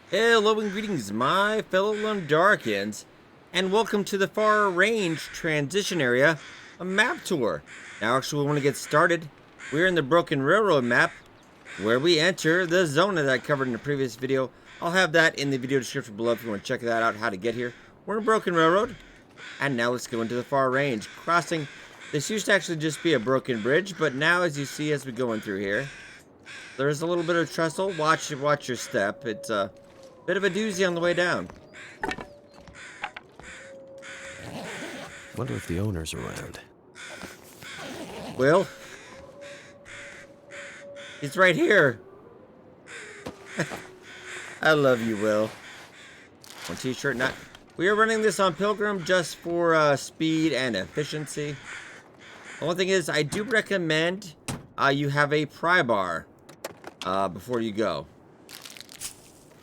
Hello and greetings, my fellow Lundarkins, and welcome to the Far Range Transition Area, a map tour. Now, actually, we want to get started. We're in the Broken Railroad map, where we enter the zone that I covered in the previous video. I'll have that in the video description below if you want to check that out, how to get here. We're in Broken Railroad, and now let's go into the Far Range. Crossing, this used to actually just be a broken bridge, but now, as you see as we go in through here, there's a little bit of trestle. Watch your step. It's a bit of a doozy on the way down. Wonder if the owner's around. Will? He's right here. I love you, Will. One t-shirt, not... We are running this on Pilgrim just for speed and efficiency. The only thing is, I do recommend you have a pry bar before you go.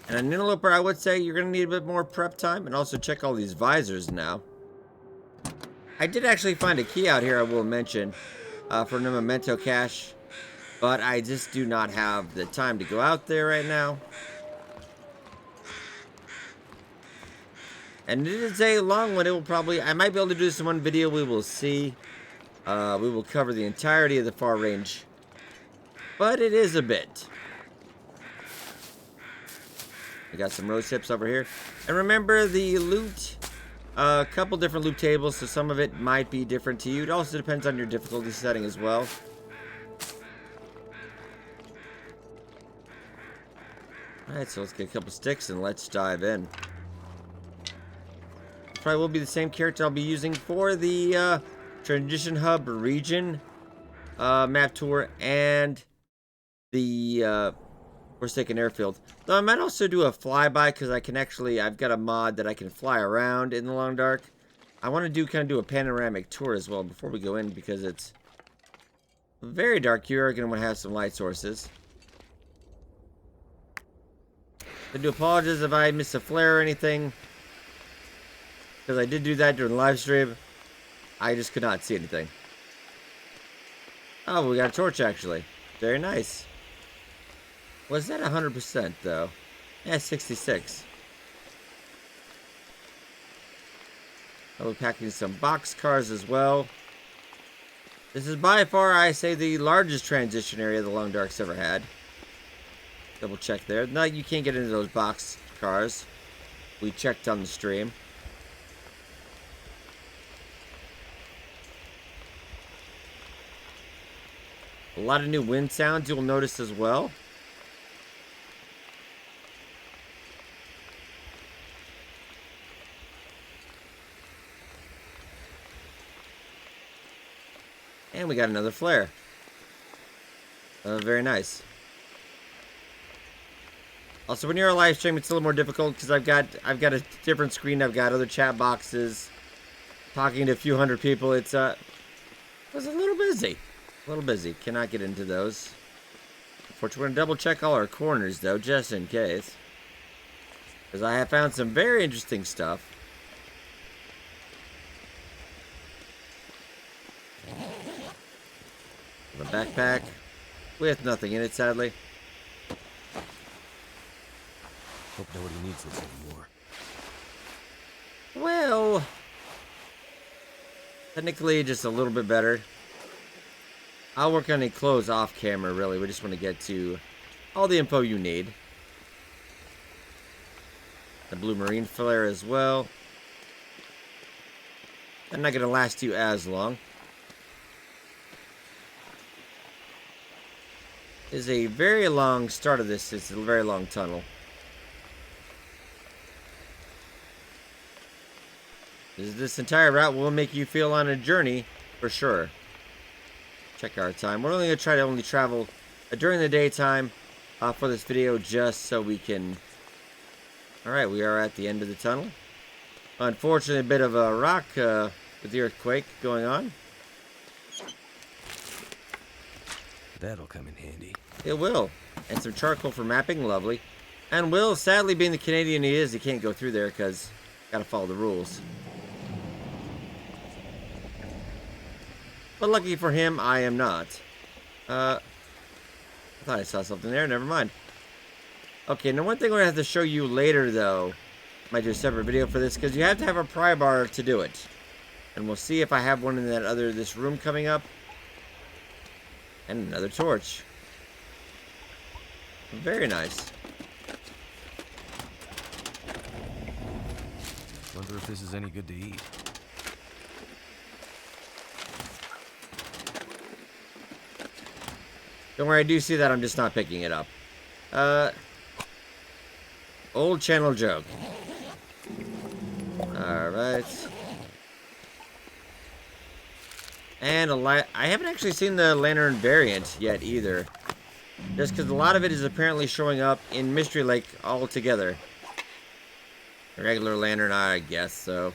And an interloper, I would say you're going to need a bit more prep time, and also check all these visors now. I did actually find a key out here, I will mention, for the memento cache, but I just do not have the time to go out there right now. And it is a long one. It will probably, I might be able to do this in one video. We will see. We will cover the entirety of the Far Range, but it is a bit. We got some rose hips over here. And remember the loot, a couple different loot tables, so some of it might be different to you. It also depends on your difficulty setting as well. Alright, so let's get a couple sticks and let's dive in. Probably will be the same character I'll be using for the Transition Hub region map tour and the Forsaken Airfield. Though I might also do a flyby because I can actually, I've got a mod that I can fly around in the Long Dark. I want to kind of do a panoramic tour as well before we go in because it's very dark. You're going to want to have some light sources. I do apologize if I miss a flare or anything, because I did do that during the live stream. I just could not see anything. Oh, we got a torch actually. Very nice. Was that 100% though? Yeah, 66. I'll be packing some boxcars as well. This is by far, I say, the largest transition area the Long Dark's ever had. Double check there. No, you can't get into those box cars. We checked on the stream. A lot of new wind sounds you'll notice as well. And we got another flare. Very nice. Also, when you're on live stream, it's a little more difficult because I've got a different screen. I've got other chat boxes, talking to a few hundred people. It was a little busy. A little busy. Cannot get into those. Unfortunately, we're gonna double check all our corners though, just in case, because I have found some very interesting stuff. A backpack with nothing in it, sadly. Hope nobody needs this anymore. Well, technically, just a little bit better. I'll work on a close off camera, really. We just want to get to all the info you need. The blue marine flare as well. I'm not going to last you as long. Is a very long start of this. It's a very long tunnel. This entire route will make you feel on a journey for sure. Check our time. We're only going to try to travel during the daytime for this video just so we can... Alright, we are at the end of the tunnel. Unfortunately, a bit of a rock with the earthquake going on. That'll come in handy. It will. And some charcoal for mapping. Lovely. And Will, sadly, being the Canadian he is, he can't go through there because gotta follow the rules. But lucky for him, I am not. I thought I saw something there. Never mind. Okay, now one thing we're gonna have to show you later, though. Might do a separate video for this, because you have to have a pry bar to do it. And we'll see if I have one in this room coming up. And another torch. Very nice. Wonder if this is any good to eat. Don't worry, I do see that. I'm just not picking it up. Old channel joke. Alright. And a light. I haven't actually seen the lantern variant yet either. Just because a lot of it is apparently showing up in Mystery Lake altogether. A regular lantern, I guess so.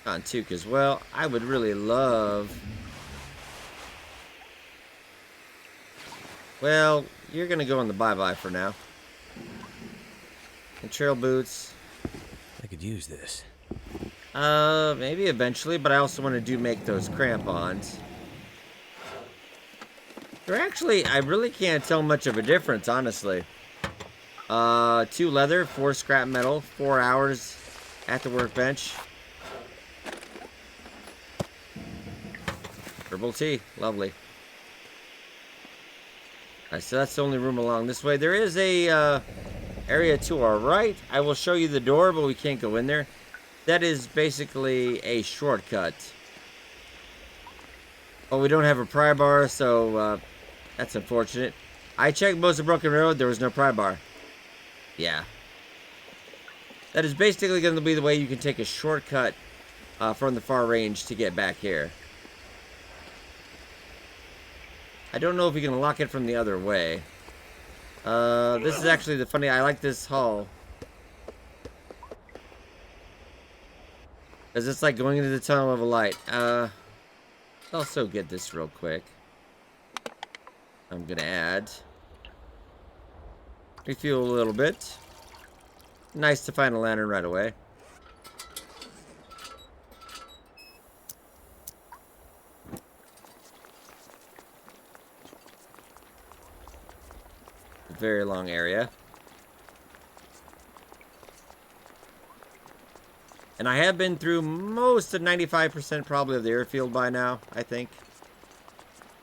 On Took as well. I would really love. Well, you're gonna go on the bye-bye for now. And trail boots. I could use this. Maybe eventually, but I also want to make those crampons. They're actually, I really can't tell much of a difference, honestly. 2 leather, 4 scrap metal, 4 hours at the workbench. Herbal tea, lovely. Alright, so that's the only room along this way. There is a area to our right. I will show you the door, but we can't go in there. That is basically a shortcut. Oh, we don't have a pry bar, so that's unfortunate. I checked most of Broken Road. There was no pry bar. Yeah. That is basically going to be the way you can take a shortcut from the far range to get back here. I don't know if you can lock it from the other way. This is actually the funny. I like this hall. Because it's like going into the tunnel of a light. I'll also get this real quick. I'm going to add. Refuel a little bit. Nice to find a lantern right away. A very long area. And I have been through most of 95% probably of the airfield by now, I think.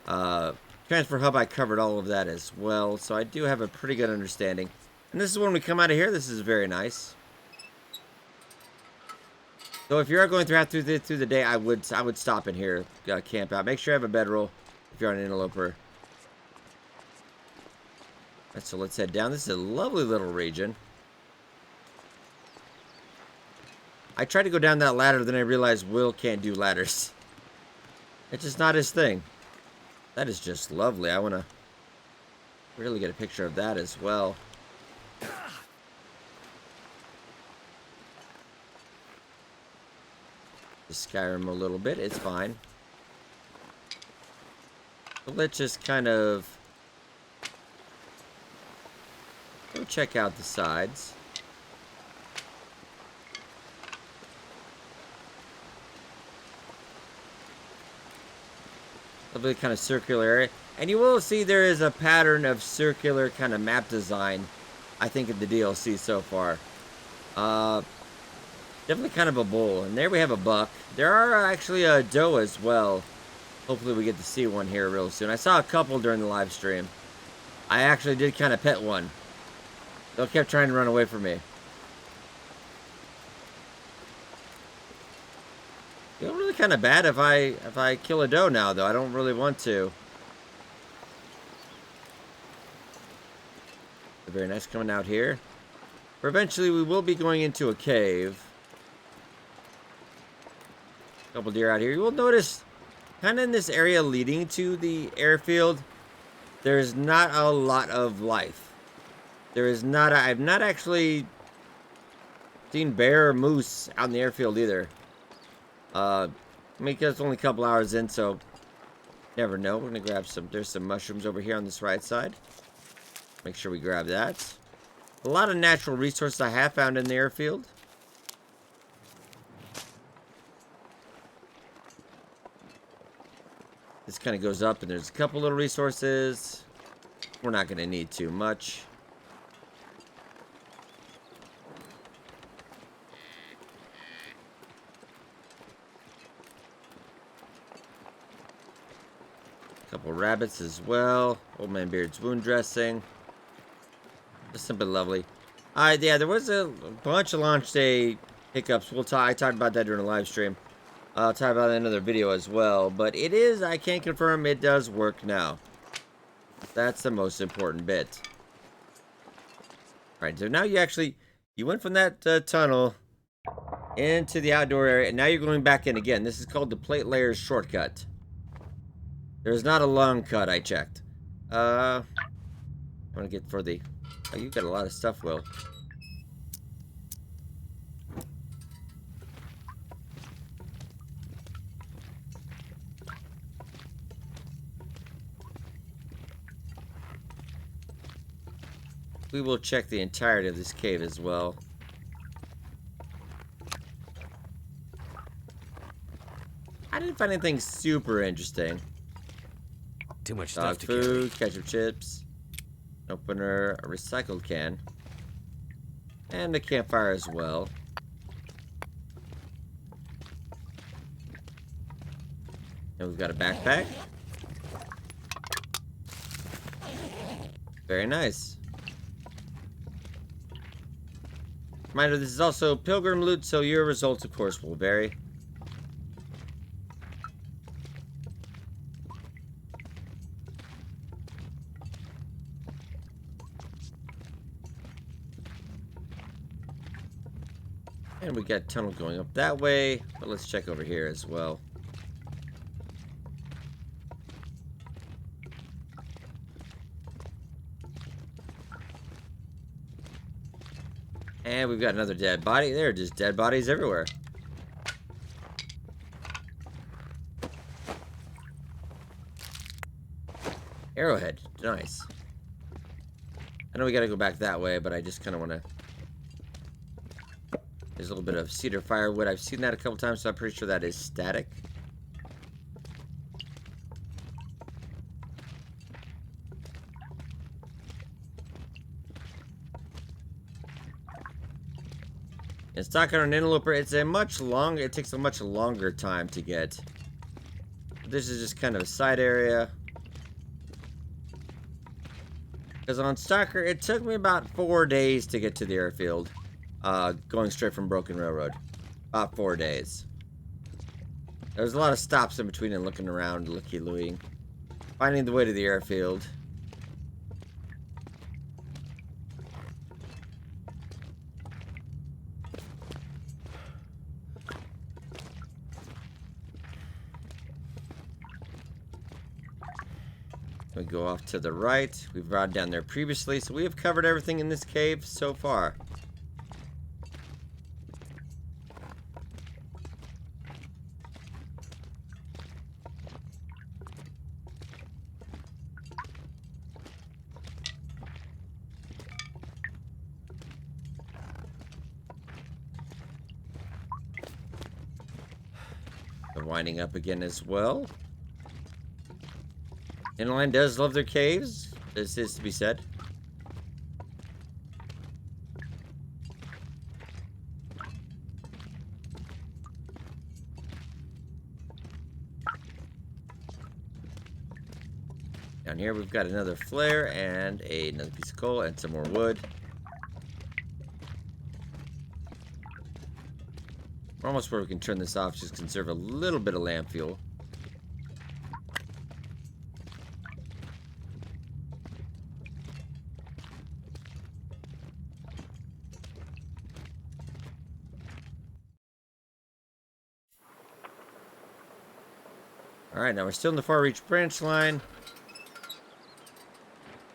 Transfer hub, I covered all of that as well, so I do have a pretty good understanding. And this is when we come out of here. This is very nice. So if you are going through the day, I would stop in here, camp out. Make sure you have a bedroll if you're on an interloper. Right, so let's head down. This is a lovely little region. I tried to go down that ladder, then I realized Will can't do ladders. It's just not his thing. That is just lovely. I want to really get a picture of that as well. Just Skyrim a little bit. It's fine. But let's just kind of go check out the sides. Lovely kind of circular area. And you will see there is a pattern of circular kind of map design, I think, in the DLC so far. Definitely kind of a bull. And there we have a buck. There are actually a doe as well. Hopefully we get to see one here real soon. I saw a couple during the live stream. I actually did kind of pet one. They kept trying to run away from me. Feel really kind of bad if I kill a doe now, though. I don't really want to. Very nice coming out here. But eventually we will be going into a cave. Couple deer out here. You will notice, kind of in this area leading to the airfield, there's not a lot of life. There is not. I've not actually seen bear or moose out in the airfield either. I mean, it's only a couple hours in, so never know. We're gonna grab some. There's some mushrooms over here on this right side. Make sure we grab that. A lot of natural resources I have found in the airfield. This kind of goes up, and there's a couple little resources. We're not going to need too much. Couple rabbits as well. Old Man Beard's wound dressing. Just simply lovely. Yeah, there was a bunch of launch day hiccups. I talked about that during a live stream. I'll talk about that in another video as well. But it is, I can confirm, it does work now. That's the most important bit. Alright, so now you went from that tunnel into the outdoor area, and now you're going back in again. This is called the Plate Layers Shortcut. There's not a long cut, I checked. I want to get for the... Oh, you've got a lot of stuff, Will. We will check the entirety of this cave as well. I didn't find anything super interesting. Too much Dog stuff to food, ketchup chips, opener, a recycled can, and a campfire as well. And we've got a backpack. Very nice. Reminder, this is also pilgrim loot, so your results, of course, will vary. And we got a tunnel going up that way, but let's check over here as well. And we've got another dead body. There are just dead bodies everywhere. Arrowhead. Nice. I know we gotta go back that way, but I just kind of want to... There's a little bit of cedar firewood. I've seen that a couple times, so I'm pretty sure that is static. And Stalker and Interloper, it takes a much longer time to get. This is just kind of a side area. Because on Stalker, it took me about 4 days to get to the airfield. Going straight from Broken Railroad. About 4 days. There was a lot of stops in between and looking around, looky-looing. Finding the way to the airfield. We go off to the right. We've rode down there previously, so we have covered everything in this cave so far. We're winding up again as well. Inline does love their caves. This is to be said. Down here we've got another flare and another piece of coal and some more wood. We're almost where we can turn this off, just conserve a little bit of lamp fuel. Alright, now we're still in the Far Reach branch line.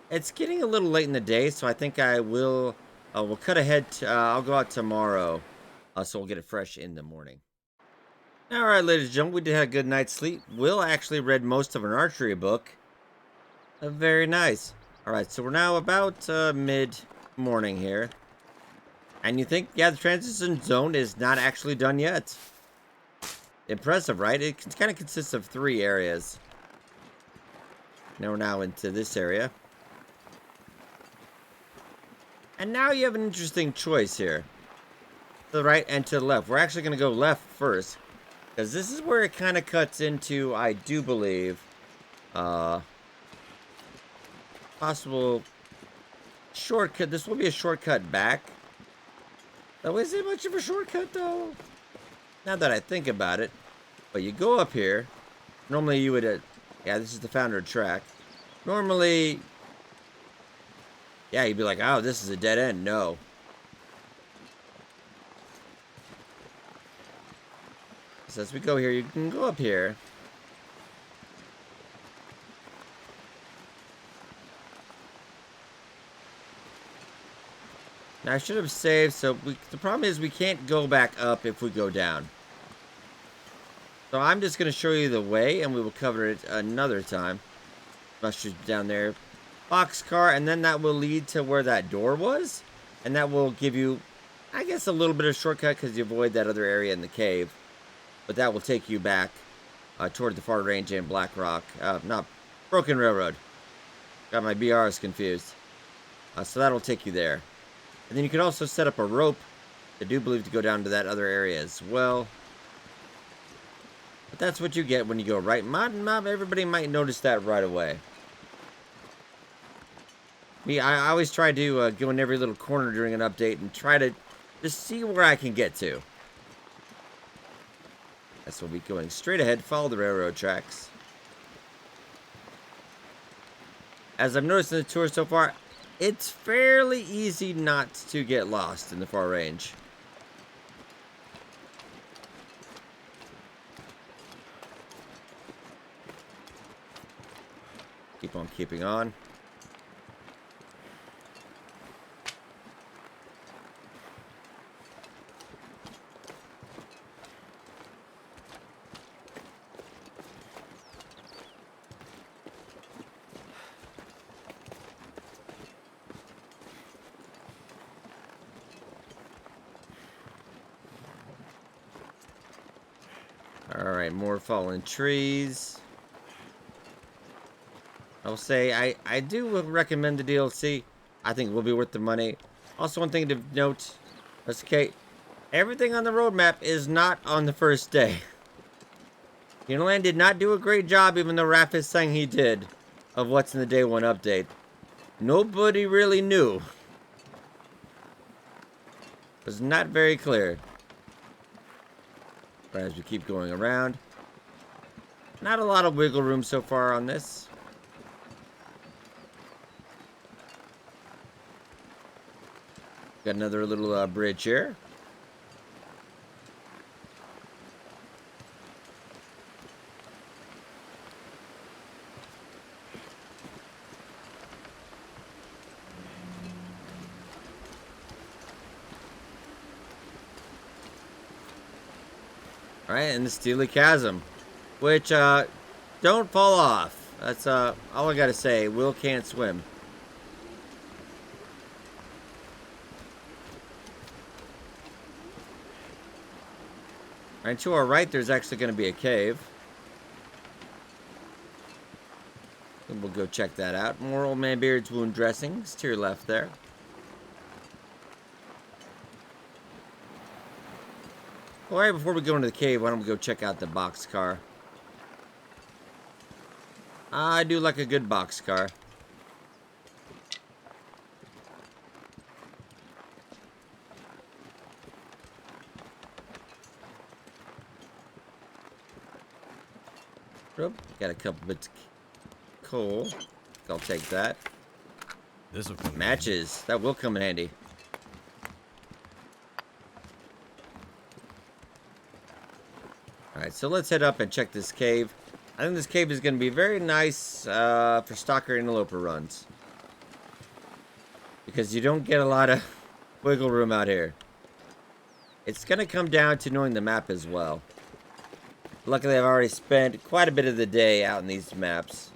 It's getting a little late in the day, so I think I will... we'll cut ahead to... I'll go out tomorrow, so we'll get it fresh in the morning. Alright, ladies and gentlemen, we did have a good night's sleep. Will actually read most of an archery book. Very nice. Alright, so we're now about mid-morning here. And you think, yeah, the transition zone is not actually done yet. Impressive, right? It kind of consists of 3 areas. Now we're now into this area. And now you have an interesting choice here. To the right and to the left. We're actually going to go left first. Because this is where it kind of cuts into, I do believe, possible shortcut. This will be a shortcut back. That wasn't much of a shortcut, though. Now that I think about it. But you go up here. Normally you would... yeah, this is the founder track. Normally... yeah, you'd be like, oh, this is a dead end. No. So as we go here, you can go up here. Now, I should have saved, so the problem is we can't go back up if we go down. So I'm just going to show you the way, and we will cover it another time. Busters down there. Boxcar, and then that will lead to where that door was. And that will give you, I guess, a little bit of shortcut because you avoid that other area in the cave. But that will take you back toward the Far Range and Black Rock. Not Broken Railroad. Got my BRs confused. So that'll take you there. And then you can also set up a rope, I do believe, to go down to that other area as well. But that's what you get when you go right. Everybody might notice that right away. Me, I always try to go in every little corner during an update and try to just see where I can get to. That's what we'll be going straight ahead, follow the railroad tracks. As I've noticed in the tour so far, it's fairly easy not to get lost in the Far Range. Keep on keeping on. Alright, more fallen trees. I'll say I do recommend the DLC. I think it will be worth the money. Also, one thing to note, okay, everything on the roadmap is not on the first day. Uniland did not do a great job, even though Raph is saying he did, of what's in the day one update. Nobody really knew. It was not very clear. But as we keep going around, not a lot of wiggle room so far on this. Got another little bridge here. Alright, and the Steely Chasm. Which, don't fall off. That's, all I gotta say. Will can't swim. Alright, to our right, there's actually gonna be a cave. And we'll go check that out. More Old Man Beard's wound dressings to your left there. Alright, before we go into the cave, why don't we go check out the boxcar? I do like a good boxcar. Got a couple bits of coal. I'll take that. This will come Matches. That will come in handy. Alright, so let's head up and check this cave. I think this cave is going to be very nice for stalker interloper runs. Because you don't get a lot of wiggle room out here. It's going to come down to knowing the map as well. Luckily, I've already spent quite a bit of the day out in these maps.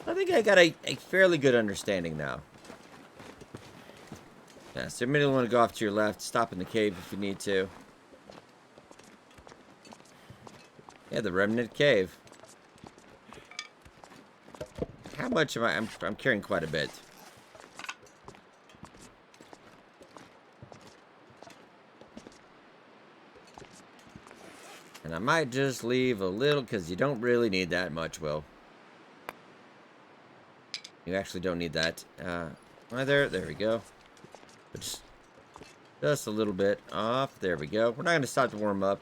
I think I got a fairly good understanding now. Yeah, so you may want to go off to your left, stop in the cave if you need to. Yeah, the Remnant Cave. much am I? I'm carrying quite a bit. And I might just leave a little, because you don't really need that much, Will. You actually don't need that. Right there we go. Just a little bit off. There we go. We're not going to stop to warm up.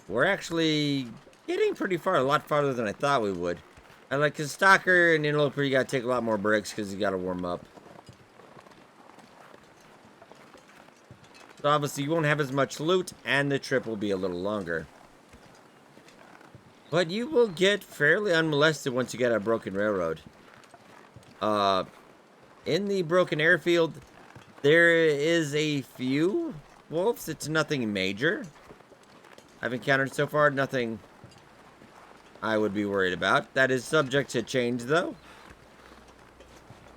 We're actually getting pretty far, a lot farther than I thought we would. I like, cause Stalker and Interloper, you got to take a lot more breaks because you got to warm up. So obviously you won't have as much loot, and the trip will be a little longer. But you will get fairly unmolested once you get a broken railroad. In the broken airfield, there is a few wolves. It's nothing major. I've encountered so far, nothing I would be worried about. That is subject to change, though.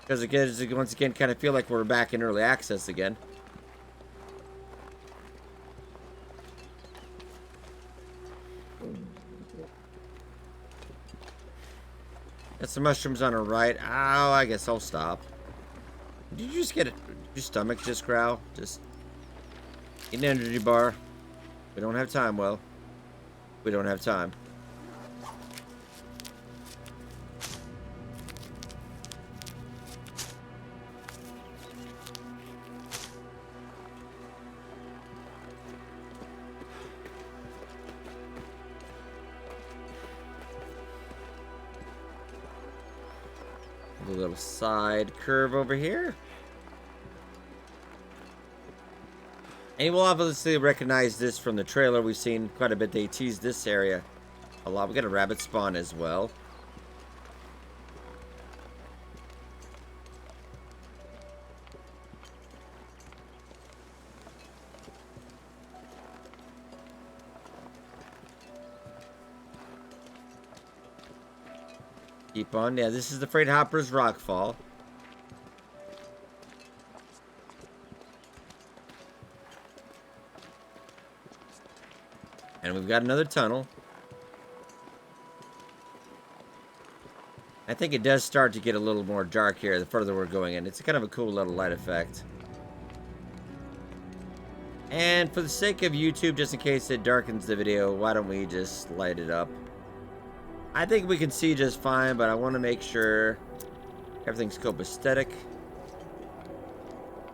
Because it gets, once again, kind of feel like we're back in early access again. Got some mushrooms on our right. Oh, I guess I'll stop. Did you just get it? Your stomach just growl? Just eat an energy bar. We don't have time, Will. We don't have time. A little side curve over here. And you will obviously recognize this from the trailer. We've seen quite a bit. They teased this area a lot. We got a rabbit spawn as well. Keep on. Yeah, this is the Freight Hopper's Rockfall. And we've got another tunnel. I think it does start to get a little more dark here the further we're going in. It's kind of a cool little light effect. And for the sake of YouTube, just in case it darkens the video, why don't we just light it up? I think we can see just fine, but I want to make sure everything's copacetic.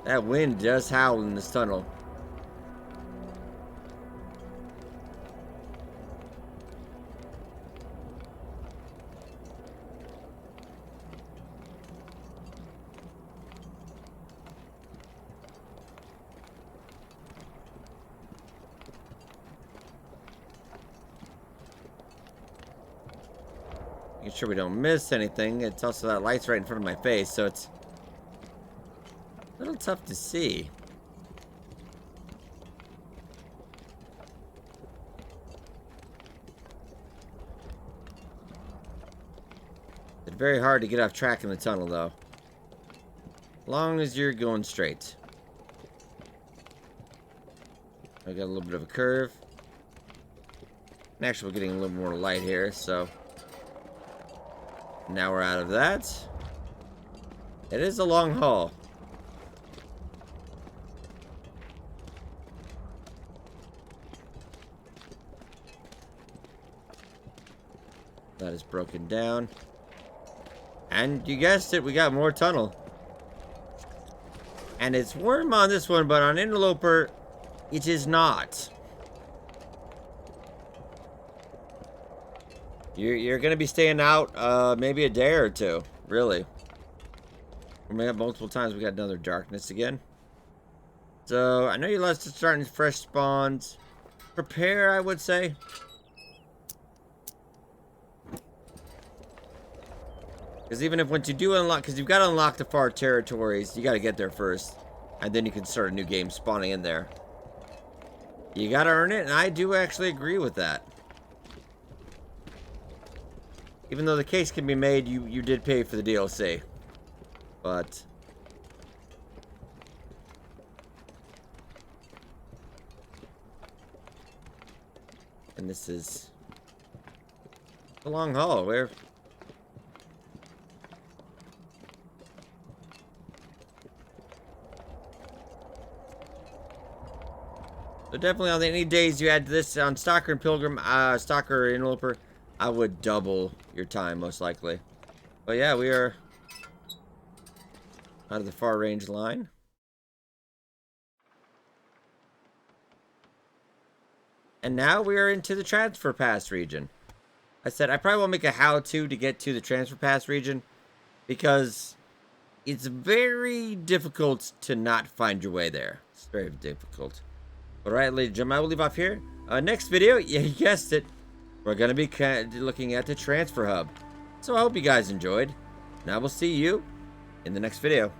That wind does howl in this tunnel. Making sure we don't miss anything. It's also that light's right in front of my face, so it's a little tough to see. It's very hard to get off track in the tunnel, though. As long as you're going straight. I got a little bit of a curve. And actually, we're getting a little more light here, so now we're out of that. It is a long haul. That is broken down. And you guessed it, we got more tunnel. And it's warm on this one, but on Interloper, it is not. You're going to be staying out maybe a day or two, really. We may have multiple times. We got another darkness again. So, I know you're lots of starting fresh spawns. Prepare, I would say. Because even if once you do unlock, because you've got to unlock the far territories, you got to get there first. And then you can start a new game spawning in there. You got to earn it, and I do actually agree with that. Even though the case can be made, you did pay for the DLC. But and this is a long haul. So definitely on any days you add this on Stalker and Pilgrim, Stalker and Interloper, I would double your time most likely. But yeah, we are out of the far range line. And now we are into the transfer pass region. I said I probably won't make a how-to to get to the transfer pass region because it's very difficult to not find your way there. It's very difficult. All right, ladies and gentlemen, I will leave off here. Next video, yeah, you guessed it, we're going to be looking at the transfer hub. So I hope you guys enjoyed, and I will see you in the next video.